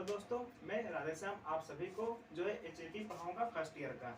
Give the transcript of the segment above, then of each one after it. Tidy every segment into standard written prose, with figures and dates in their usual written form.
दोस्तों, मैं राधेश्याम आप सभी को जो है एचएपी पढ़ाऊंगा फर्स्ट ईयर का।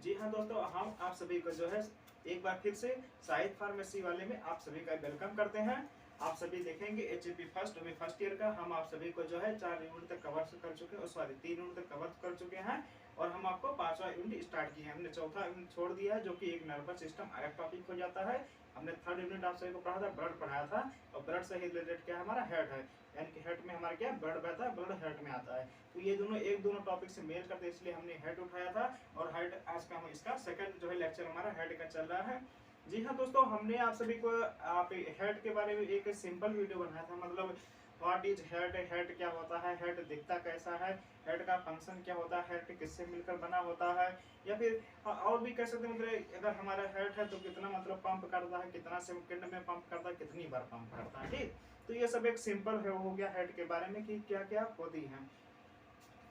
जी हाँ दोस्तों, हम आप सभी को जो है एक बार फिर से साहित्य फार्मेसी वाले में आप सभी का वेलकम करते हैं। आप सभी देखेंगे एचएपी फर्स्ट ईयर का हम आप सभी को जो है 4 यूनिट तक कवर कर चुके हैं, सॉरी 3 यूनिट तक कवर कर चुके हैं और हम आपको 5वां यूनिट स्टार्ट किया है। हमने चौथा यूनिट छोड़ दिया है जो कि एक नर्वस सिस्टम अलग टॉपिक हो जाता है। हमने थर्ड यूनिट आप सभी को पढ़ा था, ब्लड पढ़ाया था और ब्लड से ही रिलेटेड क्या हमारा हेड है, यानी कि हेड में हमारा क्या ब्लड बहता है, ब्लड हेड में आता है। तो ये दोनों टॉपिक से मेल करते हैं, इसलिए हमने हेड उठाया था और हेड आज का हम इसका सेकंड जो है लेक्चर हमारा हेड का चल रहा है। जी हाँ दोस्तों, हमने आप सभी को आप हेड के बारे में एक सिंपल वीडियो बनाया था, मतलब व्हाट इज हेड, हेड क्या होता है, हेड दिखता कैसा है, हेड का फंक्शन क्या होता है, हेड किससे मिलकर बना होता है, या फिर और भी कह सकते हैं मतलब अगर हमारा हेड है तो कितना मतलब पंप करता है, कितना सेकंड में पंप करता है, कितनी बार पंप करता है। ठीक, तो ये सब एक सिंपल है हो गया हेड के बारे में कि क्या क्या होती है।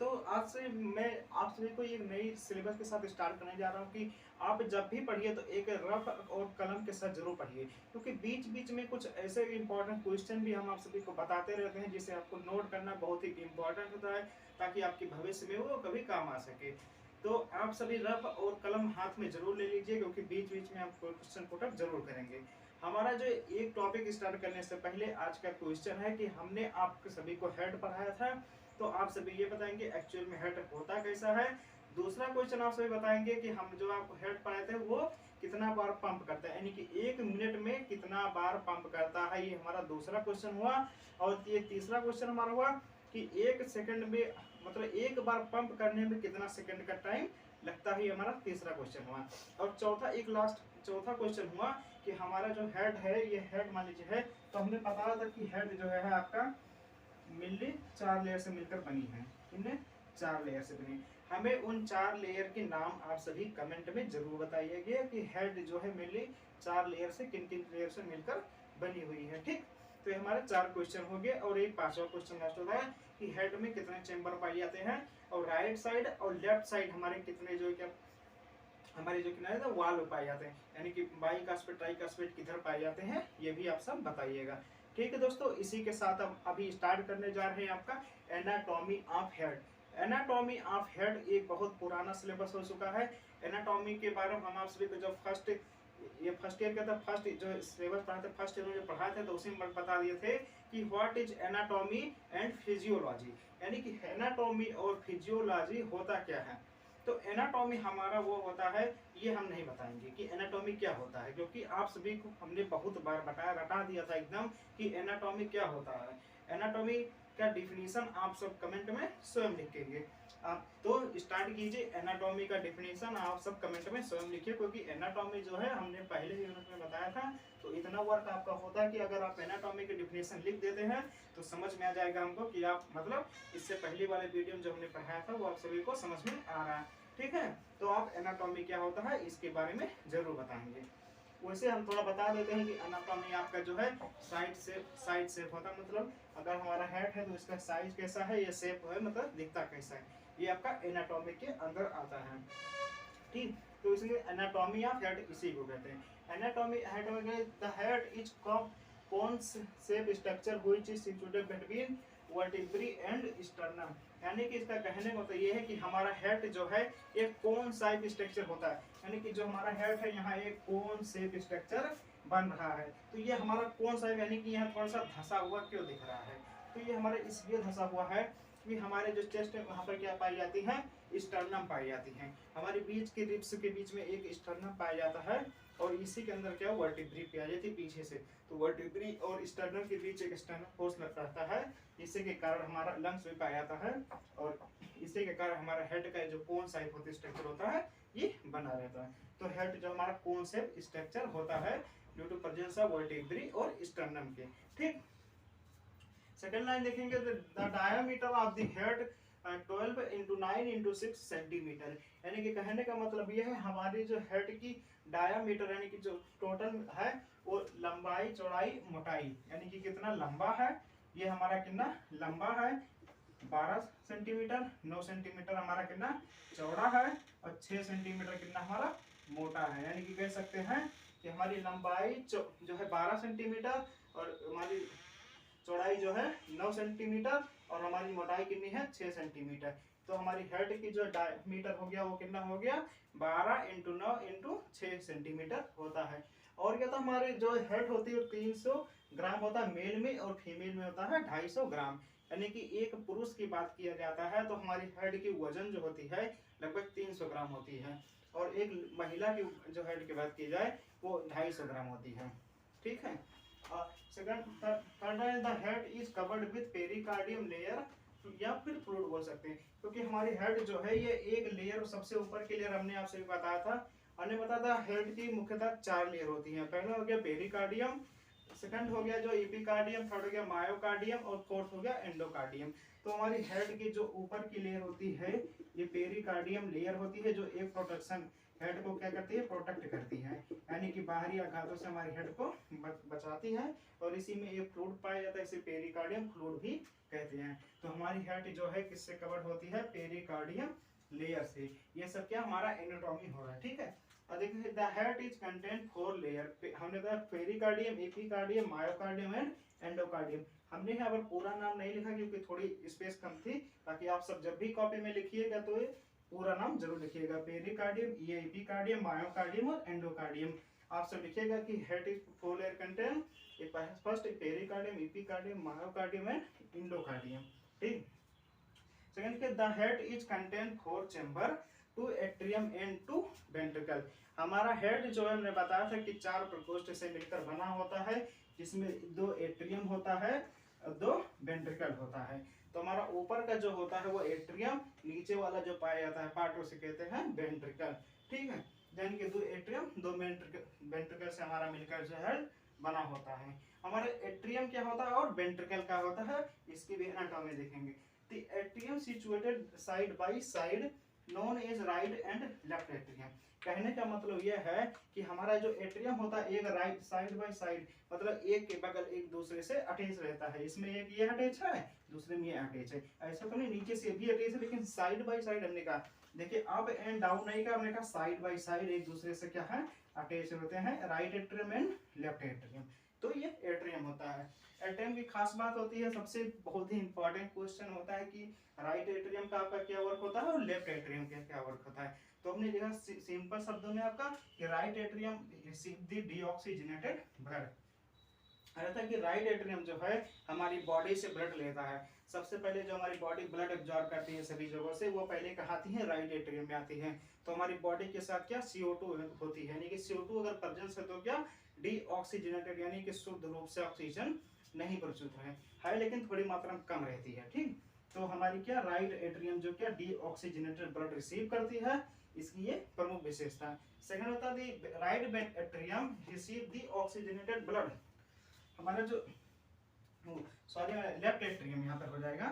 तो आज से मैं आप सभी को एक नई सिलेबस के साथ स्टार्ट करने जा रहा हूँ कि आप जब भी पढ़िए तो एक रफ और कलम के साथ जरूर पढ़िए, क्योंकि बीच बीच में कुछ ऐसे इंपॉर्टेंट क्वेश्चन भी हम आप सभी को बताते रहते हैं जिसे आपको नोट करना बहुत ही इंपॉर्टेंट होता है, ताकि आपके भविष्य में वो कभी काम आ सके। तो आप सभी रफ और कलम हाथ में जरूर ले लीजिए, क्योंकि बीच बीच में आप क्वेश्चन पुटअप जरूर करेंगे। हमारा जो एक टॉपिक स्टार्ट करने से पहले आज का क्वेश्चन है कि हमने आप सभी को हेड पढ़ाया था, तो आप सभी ये बताएंगे एक्चुअल में हेड होता कैसा है। दूसरा क्वेश्चन आप सभी बताएंगे कि हम जो आपको हेड पढ़ाए थे वो कितना बार पंप करता है, यानी कि 1 मिनट में कितना बार पंप करता है, ये हमारा दूसरा क्वेश्चन हुआ। और ये तीसरा क्वेश्चन हमारा हुआ कि 1 सेकंड में मतलब एक बार पंप करने में कितना सेकंड का टाइम लगता है, हमारा तीसरा क्वेश्चन हुआ। और चौथा क्वेश्चन हुआ कि हमारा जो हेड है, ये हेड मान लीजिए है, तो हमने बताया था कि हेड जो है आपका मिलली 4 लेयर से मिलकर बनी है। इनमें 4 लेयर से बनी, हमें उन 4 लेयर के नाम आप सभी कमेंट में जरूर बताइएगा कि हेड जो है मिलली 4 लेयर से किन किन लेयर से मिलकर बनी हुई है। ठीक, तो ये हमारे 4 क्वेश्चन हो गए और एक 5वां क्वेश्चन लास्ट होता है कि हेड में कितने चेंबर पाए जाते हैं और राइट साइड और लेफ्ट साइड हमारे कितने जो क्या हमारे जो किनारे था वाल पाए जाते हैं, यानी कि बाइकास्पेट ट्राइकास्पेट किधर पाए जाते हैं, ये भी आप सब बताइएगा। ठीक है दोस्तों, इसी के साथ हम अभी स्टार्ट करने जा रहे हैं आपका anatomy of head. Anatomy of head एक बहुत पुराना सिलेबस हो चुका है। एनाटॉमी के बारे में हम आप सभी को जब फर्स्ट ईयर का था, फर्स्ट जो सिलेबस पढ़ा था, फर्स्ट ईयर में जो पढ़ाए थे तो उसी में बता दिए थे कि what is anatomy and physiology, यानी कि एनाटॉमी और फिजियोलॉजी होता क्या है। तो एनाटॉमी हमारा वो होता है, ये हम नहीं बताएंगे कि एनाटॉमी क्या होता है, क्योंकि आप सभी को हमने बहुत बार बताया, रटा दिया था एकदम कि एनाटॉमी क्या होता है। एनाटॉमी का डिफिनीशन आप सब कमेंट में स्वयं लिखेंगे। आप तो स्टार्ट कीजिए, एनाटॉमी का डिफिनीशन आप सब कमेंट में स्वयं लिखिए, क्योंकि एनाटॉमी जो है हमने पहले ही यूनिट में बताया था। तो इतना वर्क आपका होता है कि अगर आप एनाटॉमी के डिफिनीशन लिख देते हैं तो समझ में आ जाएगा हमको कि आप मतलब इससे पहले वाले वीडियो में जो हमने पढ़ाया था वो आप सभी को समझ में आ रहा है। ठीक है, तो आप एनाटॉमी क्या होता है इसके बारे में जरूर बताएंगे। वैसे हम थोड़ा बता देते हैं कि एनाटॉमी आपका जो है साइड शेप होता है, मतलब अगर हमारा हेड है तो इसका साइज कैसा है, ये शेप है मतलब दिखता कैसा है, ये आपका एनाटॉमी के अंदर आता है। ठीक, तो इसलिए एनाटॉमी ऑफ हेड इसी को कहते हैं। एनाटॉमी हेड में the head is cones shape structure which is situated between vertebrae and sternum, यानी कि इसका कहने का मतलब ये है कि हमारा हेड जो है एक कोन शेप स्ट्रक्चर होता है, यानी कि जो हमारा हेड है यहाँ एक कोन शेप स्ट्रक्चर बन रहा है। तो ये हमारा कोन शेप, यानी कि यहाँ थोड़ा सा धंसा हुआ क्यों दिख रहा है, तो ये हमारे इसलिए धंसा हुआ है कि हमारे जो चेस्ट है वहाँ पर क्या पाई जाती है, स्टर्नम पाई जाती है। हमारे बीच के रिब्स के बीच में एक स्टर्नम पाया जाता है और इसी के अंदर क्या वर्टिब्री पाई जाती है पीछे से। तो वर्टिब्री और स्टर्नम के बीच एक स्टर्नम फोर्स रहता है, इसी के कारण हमारा लंग्स भी पाया जाता है और इसी के कारण हमारा हेड का जो कोन शेप होता है स्ट्रक्चर होता है ये बना रहता है। तो हेड जो हमारा कोन शेप स्ट्रक्चर होता है due to presence of vertebrae और स्टर्नम के। ठीक, सेकेंड लाइन देखेंगे, the diameter of the head 12 into 9 into 6 centimetre, यानी कि कहने का मतलब ये है हमारी जो हेड की डायमीटर यानी कि जो टोटल है वो लंबाई चौड़ाई मोटाई, यानी कि कितना लंबा है, ये हमारा कितना लंबा है 12 सेंटीमीटर, 9 सेंटीमीटर हमारा कितना चौड़ा है और 6 सेंटीमीटर कितना हमारा मोटा है। यानी कि कह सकते हैं कि हमारी लंबाई जो है 12 सेंटीमीटर और हमारी चौड़ाई जो है 9 सेंटीमीटर और हमारी मोटाई कितनी है 6 सेंटीमीटर। तो हमारी हेड की जो डायमीटर हो गया वो कितना हो गया 12 इंटू 9 इंटू 6 सेंटीमीटर होता है। और क्या था हमारे जो हेड होती है 300 ग्राम होता है मेल में, और फीमेल में होता है 250 ग्राम। यानी कि एक पुरुष की बात किया जाता है तो हमारी हेड की वजन जो होती है लगभग 300 ग्राम होती है, और एक महिला की जो हेड की बात की जाए वो 250 ग्राम होती है। ठीक है। सेकंड थर्ड है the head is covered with pericardium layer, या फिर फ्लूइड बोल सकते हैं, क्योंकि हमारी हेड जो है ये एक लेयर, सबसे ऊपर की लेयर हमने आपसे भी बताया था, हमने बताया था हेड की मुख्यतः 4 लेयर होती हैं। पहला हो गया पेरिकार्डियम, सेकंड हो गया जो एपिकार्डियम, थर्ड हो गया मायोकार्डियम, और फोर्थ हो गया एंडोकार्डियम। तो हमारी हेड की जो ऊपर की लेयर होती है ये पेरिकार्डियम लेयर होती है, जो एक प्रोटेक्शन हेड को क्या करती है प्रोटेक्ट करती है, यानी कि बाहरी आघातों से हमारी हेड को बचाती है। और इसी में एक फ्लूइड पाया जाता है, इसे पेरिकार्डियम फ्लूइड भी कहते हैं। तो हमारी हेड जो है किससे कवर्ड होती है पेरिकार्डियम लेयर से। ये सब क्या हमारा एनाटॉमी हो रहा है। ठीक है। और देखिए the head is content 4 layer, हमने कहा pericardium, epicardium, myocardium and endocardium. हमने यहाँ पर पूरा नाम नहीं लिखा क्योंकि थोड़ी स्पेस कम थी, ताकि आप सब जब भी कॉपी में लिखिएगा तो पूरा नाम जरूर लिखिएगा, पेरिकार्डियम, ये एपिकार्डियम, मायोकार्डियम और एंडोकार्डियम। आप सब लिखिएगा कि head is 4 layer content, first pericardium, epicardium, myocardium and endocardium. ठीक। सेकंड के the head is content 4 chamber, 2 atrium and 2 ventricle. हमारा हेड जो है हमने बताया था कि 4 प्रकोष्ठ से मिलकर बना होता है, जिसमें 2 एट्रियम होता है और 2 वेंट्रिकल होता है। तो हमारा ऊपर का जो होता है वो एट्रियम, नीचे वाला जो पाया जाता है पार्ट उसे कहते हैं वेंट्रिकल। ठीक है। यानी कि 2 एट्रियम 2 वेंट्रिकल से हमारा मिलकर जो है बना होता है। हमारे एट्रियम क्या होता है और वेंट्रिकल क्या होता है इसकी भी एनाटॉमी देखेंगे। The atrium situated side by side known as right and left atrium। कहने का मतलब यह है कि हमारा जो एट्रियम होता है एक राइट साइड बाय साइड, मतलब एक के बगल एक दूसरे से अटैच रहता है। इसमें एक ये अटैच है, दूसरे में ये अटैच है। ऐसा तो नहीं नीचे से भी अटैच है, लेकिन साइड बाय साइड हमने कहा, देखिए अप एंड डाउन नहीं कहा, हमने कहा साइड बाय साइड एक दूसरे से क्या है अटैच होते हैं, right atrium and left atrium. तो ये एट्रियम होता है। एट्रियम की खास बात होती है, सबसे बहुत ही इंपॉर्टेंट क्वेश्चन होता है कि राइट एट्रियम का आपका क्या वर्क होता है और लेफ्ट एट्रियम का क्या वर्क होता है। तो हमने लिखा सिंपल शब्दों में आपका कि right atrium receive the deoxygenated blood. रहता है कि राइट एट्रियम जो है हमारी बॉडी से ब्लड लेता है। सबसे पहले जो हमारी बॉडी ब्लड एब्जॉर्ब करती है सभी जगहों से, वो पहले कहाँ आती है राइट एट्रियम में आती है। तो हमारी बॉडी के साथ क्या CO2 होती है, यानी कि CO2 अगर प्रेजेंस है तो क्या डीऑक्सीजनेटेड, यानी कि शुद्ध रूप से ऑक्सीजन नहीं प्रस्तुत है लेकिन थोड़ी मात्रा में कम रहती है। ठीक। तो हमारी क्या राइट एट्रियम जो क्या डीऑक्सीजनेटेड ब्लड रिसीव करती है, इसकी ये प्रमुख विशेषता है। सेकंड होता है right atrium receive the oxygenated blood. हमारा जो सॉरी लेफ्ट एट्रियम यहाँ पर हो जाएगा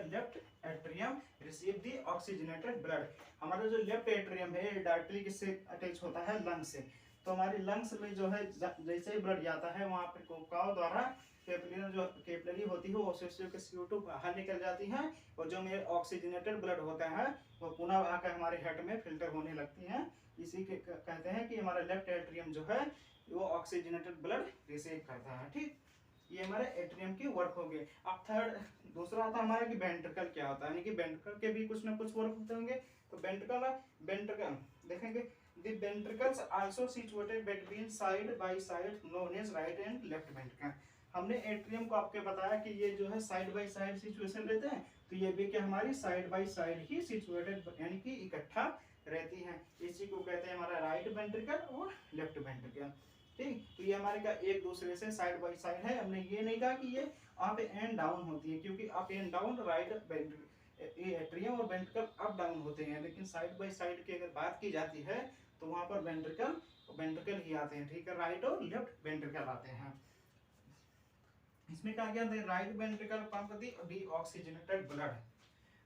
left atrium receive the oxygenated blood. हमारा जो लेफ्ट एट्रियम है डायरेक्टली किससे अटैच होता है लंग्स से। तो हमारी लंग्स में जो है जैसे ही ब्लड जाता है वहाँ पे कोशिकाओं द्वारा कैपिलरी होती है वो के CO2 बाहर निकल जाती है, और जो मेरे ऑक्सीजनेटेड ब्लड होता है वो पुनः आकर हमारे हेड में फिल्टर होने लगती है। इसी के कहते हैं कि हमारा लेफ्ट एट्रियम जो है वो ऑक्सीजनेटेड ब्लड रिसीव करता है। ठीक। ये हमारे एट्रियम की वर्क हो गए। अब थर्ड दूसरा आता है हमारा कि वेंट्रिकल क्या होता है, यानी कि वेंट्रिकल के भी कुछ ना कुछ वर्क होते होंगे। तो वेंट्रिकल देखेंगे the ventricles also situated between side by side known as right and left ventricle। हमने एट्रियम को आपके बताया कि ये जो है साइड बाय साइड सिचुएशन रहते हैं, तो ये भी क्या हमारी side by side he situated यानी कि इकट्ठा रहती हैं। इसी को कहते हैं हमारा राइट वेंट्रिकल और लेफ्ट वेंट्रिकल। ठीक। तो ये हमारे का एक दूसरे से साइड बाय साइड है। हमने ये नहीं कहा कि ये अप एंड डाउन होती है, क्योंकि up and down right atrium और वेंट्रिकल अप डाउन होते हैं, लेकिन साइड बाय साइड की अगर बात की जाती है तो वहां पर वेंट्रिकल ही आते हैं। ठीक है। राइट और लेफ्ट वेंट्रिकल आते हैं। इसमें क्या गया राइट वेंट्रिकल पंप दी डीऑक्सीजनेटेड ब्लड।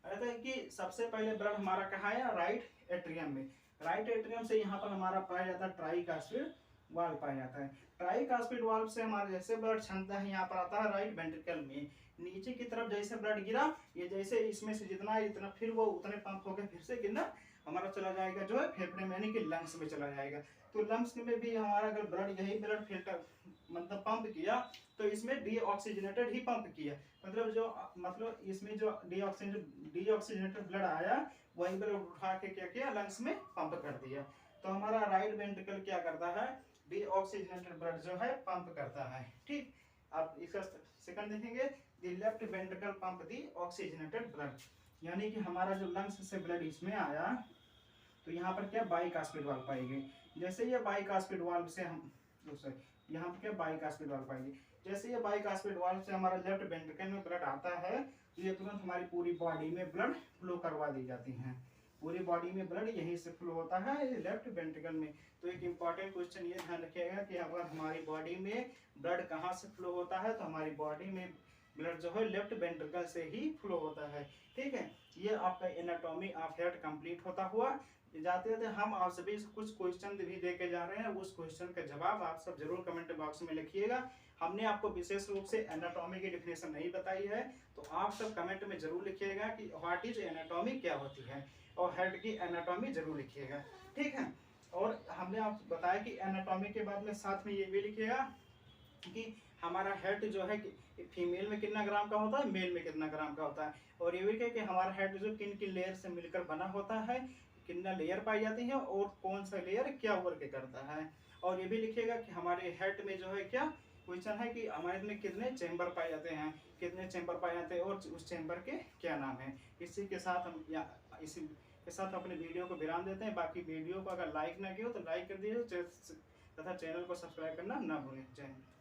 रहता है कि सबसे पहले ब्लड हमारा कहाँ है राइट एट्रियम में। राइट एट्रियम से यहाँ पर हमारा पाया जाता है ट्राइकास्पिड वाल्व पाया जाता है। ट्राइकास्पिड वाल्व से हमारा जैसे ब्लड क्षमता है यहाँ पर आता है राइट वेंट्रिकल में। नीचे की तरफ जैसे ब्लड गिरा, ये जैसे इसमें से जितना फिर वो उतने पंप होकर फिर से कितना हमारा चला जाएगा जो है फेफड़े में यानी कि लंग्स में चला जाएगा। तो लंग्स में भी हमारा अगर ब्लड यही ब्लड फिल्टर मतलब पंप किया तो इसमें डीऑक्सीजनेटेड ही पंप किया, मतलब इसमें जो डीऑक्सीजनेटेड ब्लड आया वही ब्लड उठा के क्या किया लंग्स में पंप कर दिया। तो हमारा राइट वेंट्रिकल क्या करता है, डीऑक्सीजनेटेड ब्लड जो है पंप करता है। ठीक, आप इसका सेकंड देखेंगे, the left ventricle pump the oxygenated blood, यानी कि हमारा जो लंग्स से ब्लड इसमें आया तो यहाँ पर क्या बाइकास्पिड वाल्व पाएंगे। जैसे ये बाइकास्पिड वाल्व से हम यहाँ पर क्या बाइकास्पिड वाल्व पाएंगे, जैसे ये बाइकास्पिड वाल्व से हमारा लेफ्ट वेंट्रिकल में ब्लड आता है तो ये तुरंत हमारी पूरी बॉडी में ब्लड फ्लो करवा दी जाती है। पूरी बॉडी में ब्लड यहीं से फ्लो होता है लेफ्ट वेंट्रिकल में। तो एक इम्पॉर्टेंट क्वेश्चन ये ध्यान रखिएगा कि अगर हमारी बॉडी में ब्लड कहाँ से फ्लो होता है तो हमारी बॉडी में ब्लड जो है लेफ्ट वेंट्रिकल से ही फ्लो होता है। ठीक है, ये आपका एनाटॉमी ऑफ हार्ट कंप्लीट होता हुआ जाते जाते हम आप सभी कुछ क्वेश्चन भी दे के जा रहे हैं, उस क्वेश्चन का जवाब आप सब जरूर कमेंट बॉक्स में लिखिएगा। हमने आपको विशेष रूप से एनाटॉमी की डिफिनेशन नहीं बताई है, तो आप सब कमेंट में जरूर लिखिएगा कि व्हाट इज एनाटॉमी क्या होती है, और हार्ट की एनाटॉमी जरूर लिखिएगा। ठीक है, और हमने आपको बताया कि एनाटॉमी के बाद में साथ में ये भी लिखिएगा कि हमारा हेड जो है फीमेल में कितना ग्राम का होता है, मेल में कितना ग्राम का होता है, और ये भी कि हमारा हेड जो किन किन लेयर से मिलकर बना होता है, कितना लेयर पाई जाती है और कौन सा लेयर क्या वर्क करता है। और ये भी लिखिएगा कि हमारे हेड में जो है क्या क्वेश्चन है कि हमारे में कितने चेंबर पाए जाते हैं, कितने चेंबर पाए जाते हैं और उस चेंबर के क्या नाम है। इसी के साथ हम इसी के साथ अपने वीडियो को विराम देते हैं। बाकी वीडियो को अगर लाइक ना किया हो तो लाइक कर दीजिए तथा चैनल को सब्सक्राइब करना ना भूलें। जय हिंद।